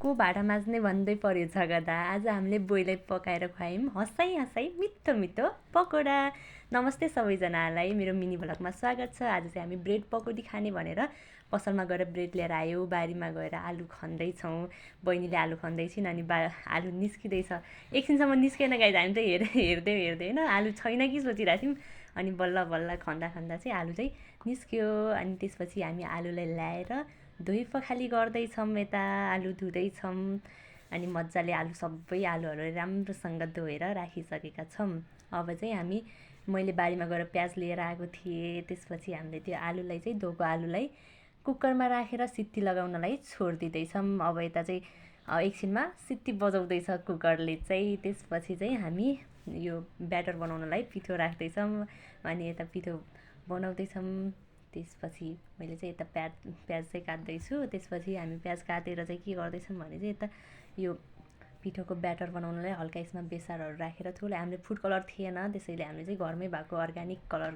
को भाँडा माझ्ने भन्दै पर्यो झगडा। आज हामीले बोइलै पकाएर खुवायौँ हँसाइ हँसाइ मिठो मिठो पकोडा। नमस्ते सबैजनालाई, मेरो मिनी भ्लगमा स्वागत छ। आज चाहिँ हामी ब्रेड पकौडी खाने भनेर पसलमा गएर ब्रेड लिएर आयो। बारीमा गएर आलु खन्दैछौँ, बहिनीले आलु खन्दैछिन् अनि आलु निस्किँदैछ। एकछिनसम्म निस्केन गाइज, हामी त हेर्दै होइन आलु छैन कि सोचिरहेको थियौँ। अनि बल्ल बल्ल खन्दा खन्दा चाहिँ आलु चाहिँ निस्क्यो। अनि त्यसपछि हामी आलुलाई ल्याएर धोइ पखाली गर्दैछौँ। यता आलु धुँदैछौँ अनि मजाले सबै आलुहरू राम्रोसँग धोएर राखिसकेका छौँ। अब चाहिँ मैले बारीमा गएर प्याज लिएर आएको थिएँ। त्यसपछि हामीले त्यो आलुलाई चाहिँ धोएको आलुलाई कुकरमा राखेर सिटी लगाउनलाई छोडिदिँदैछौँ। अब यता चाहिँ एकछिनमा सिटी बजाउँदैछ कुकरले चाहिँ। त्यसपछि चाहिँ हामी यो ब्याटर बनाउनलाई पिठो राख्दैछौँ अनि यता पिठो बनाउँदैछौँ। त्यसपछि मैले चाहिँ यता प्याज चाहिँ काट्दैछु। त्यसपछि हामी प्याज काटेर चाहिँ के गर्दैछौँ भने चाहिँ यता यो पिठोको ब्याटर बनाउनलाई हल्का यसमा बेसारहरू राखेर थोरै, हामीले फुड कलर थिएन त्यसैले हामीले चाहिँ घरमै भएको अर्ग्यानिक कलर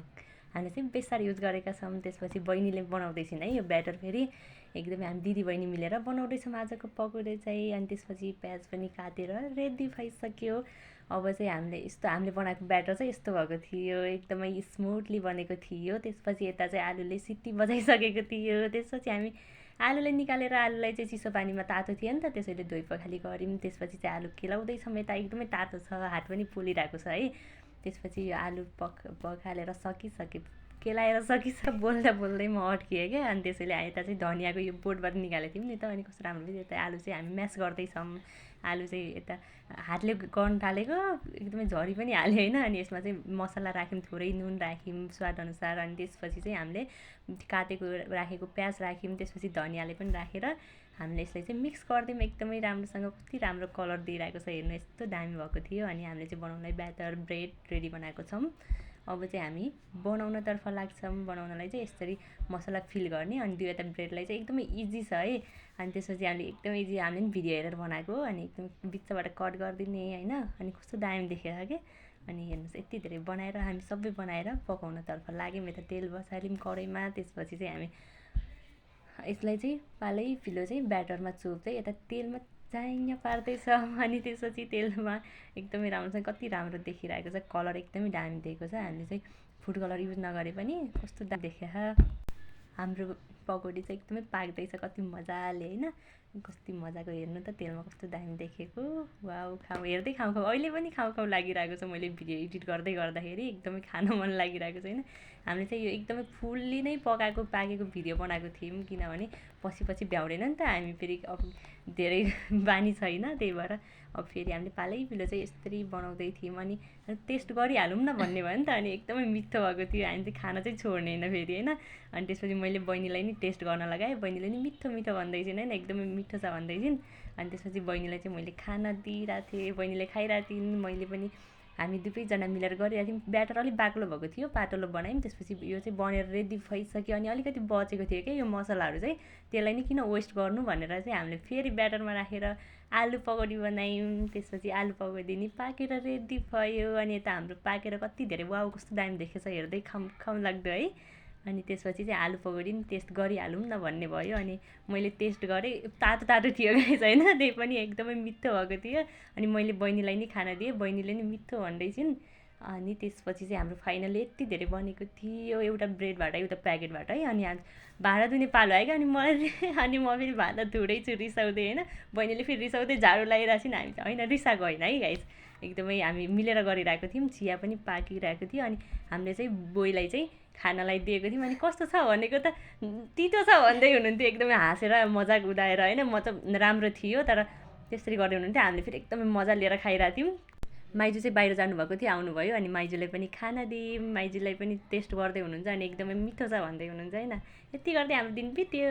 हामीले चाहिँ बेसार युज गरेका छौँ। त्यसपछि बहिनीले बनाउँदैछिन् है यो ब्याटर, फेरि एकदमै हामी दिदी बहिनी मिलेर बनाउँदैछौँ आजको पकौडा चाहिँ। अनि त्यसपछि प्याज पनि काटेर रेडी भइसक्यो। अब चाहिँ हामीले बनाएको ब्याटर चाहिँ यस्तो भएको थियो, एकदमै स्मुथली बनेको थियो। त्यसपछि यता चाहिँ आलुले सिटी बजाइसकेको थियो। त्यसपछि हामी आलुलाई निकालेर, आलुलाई चाहिँ चिसो पानीमा तातो थियो नि त, त्यसैले धोइ पखाली गऱ्यौँ। त्यसपछि चाहिँ आलु केलाउँदैछौँ, यता एकदमै तातो छ, हात पनि पोलिरहेको छ है। त्यसपछि यो आलु पखालेर केलाएर सकिन्छ बोल्दा बोल्दै म अड्किएँ क्या। अनि त्यसैले यता चाहिँ धनियाँको यो बोटबाट निकालेको थियौँ नि त, अनि कस्तो राम्रो भयो। यता आलु चाहिँ हामी म्यास गर्दैछौँ। आलु चाहिँ यता हातले गर्न थालेको, एकदमै झरी पनि हाल्यो होइन। अनि यसमा चाहिँ मसला राख्यौँ, थोरै नुन राख्यौँ स्वादअनुसार। अनि त्यसपछि चाहिँ हामीले राखेको प्याज राख्यौँ। त्यसपछि धनियाँले पनि राखेर हामीले यसलाई चाहिँ मिक्स गरिदियौँ एकदमै राम्रोसँग। कति राम्रो कलर दिइरहेको छ हेर्नु, यस्तो दामी भएको थियो। अनि हामीले चाहिँ बनाउनलाई ब्याटर ब्रेड रेडी बनाएको छौँ। अब चाहिँ हामी बनाउनतर्फ लाग्छौँ। बनाउनलाई चाहिँ यसरी मसला फिल गर्ने अनि दुईवटा ब्रेडलाई चाहिँ एकदमै इजी छ है। अनि त्यसपछि हामीले एकदमै इजी, हामीले पनि भिडियो हेरेर बनाएको, अनि एकदम बिचबाट कट गरिदिने होइन। अनि कस्तो दामी देखेर के। अनि हेर्नुहोस् यति धेरै बनाएर हामी सबै बनाएर पकाउनतर्फ लाग्यौँ। यता तेल बसाल्यौँ कराईमा। त्यसपछि चाहिँ हामी यसलाई चाहिँ पालै पिलो चाहिँ ब्याटरमा चोप्दै यता तेलमा चाइया पार्दैछ। अनि त्यसपछि तेलमा एकदमै राम्रोसँग कति राम्रो देखिरहेको छ, कलर एकदमै दामी दिएको छ। हामीले चाहिँ फुड कलर युज नगरे पनि कस्तो दामी देखिया। हाम्रो पकौडी चाहिँ एकदमै पाक्दैछ कति मजाले होइन। कति मजाको हेर्नु त, तेलमा कस्तो दामी देखेको। वाउ, हेर्दै खाउँ अहिले पनि खाउँ लागिरहेको छ। मैले भिडियो एडिट गर्दाखेरि एकदमै खान मन लागिरहेको छ होइन। हामीले चाहिँ यो एकदमै फुल्ली नै पाकेको भिडियो बनाएको थियौँ, किनभने पछि भ्याउँदैन नि त हामी, फेरि अब धेरै बानी छैन, त्यही भएर अब फेरि हामीले पालै पिलो चाहिँ यसरी बनाउँदै थियौँ। अनि टेस्ट गरिहालौँ न भन्ने भयो नि त। अनि एकदमै मिठो भएको थियो, हामी चाहिँ खान चाहिँ छोड्ने होइन फेरि होइन। अनि त्यसपछि मैले बहिनीलाई नि टेस्ट गर्न लगाएँ, बहिनीले नि मिठो भन्दैछिन् होइन, एकदमै मिठो छ भन्दैछिन्। अनि त्यसपछि बहिनीलाई चाहिँ मैले खाना दिइरहेको थिएँ, बहिनीले खाइरहेको थिइन्, मैले पनि, हामी दुवैजना मिलेर गरिरहेको थियौँ। ब्याटर अलिक बाक्लो भएको थियो, पातलो बनायौँ। त्यसपछि यो चाहिँ बनेर रेडी भइसक्यो। अनि अलिकति बचेको थियो क्या यो मसलाहरू चाहिँ, त्यसलाई नि किन वेस्ट गर्नु भनेर चाहिँ हामीले फेरि ब्याटरमा राखेर आलु पकौडी बनायौँ। त्यसपछि आलु पकौडी नि पाकेर रेडी भयो। अनि यता हाम्रो पाकेर कति धेरै, वाउ कस्तो दामी देखेछ, हेर्दै खाउँ लाग्दो है। अनि त्यसपछि चाहिँ आलु पकौडी नि टेस्ट गरिहालौँ न भन्ने भयो। अनि मैले टेस्ट गरेँ, तातो थियो गाइस होइन, त्यही पनि एकदमै मिठो भएको थियो। अनि मैले बहिनीलाई नि खाना दिएँ, बहिनीले नि मिठो भन्दैछिन्। अनि त्यसपछि चाहिँ हाम्रो फाइनली यति धेरै बनेको थियो, एउटा ब्रेडबाट एउटा प्याकेटबाट है। अनि आज भाँडा धुने पालो आयो क्या। अनि म फेरि भाँडा धुँदैछु रिसाउँदै होइन, बहिनीले फेरि रिसाउँदै झाडु लगाइरहेको छिन्। हामी होइन रिसाएको होइन है गाइस, एकदमै हामी मिलेर गरिरहेको थियौँ। चिया पनि पाकिरहेको थियो। अनि हामीले चाहिँ बोइलाई चाहिँ खानालाई दिएको थियौँ। अनि कस्तो छ भनेको त तितो छ भन्दै हुनुहुन्थ्यो, एकदमै हाँसेर मजाक उडाएर होइन। म त राम्रो थियो तर त्यसरी गर्दै हुनुहुन्थ्यो। हामीले फेरि एकदमै मजा लिएर खाइरहेको थियौँ। माइजू चाहिँ बाहिर जानुभएको थियो, आउनुभयो। अनि माइजूलाई पनि खाना दियौँ, माइजूलाई पनि टेस्ट गर्दै हुनुहुन्छ। अनि एकदमै मिठो छ भन्दै हुनुहुन्छ होइन। यति गर्दै हाम्रो दिन बित्यो।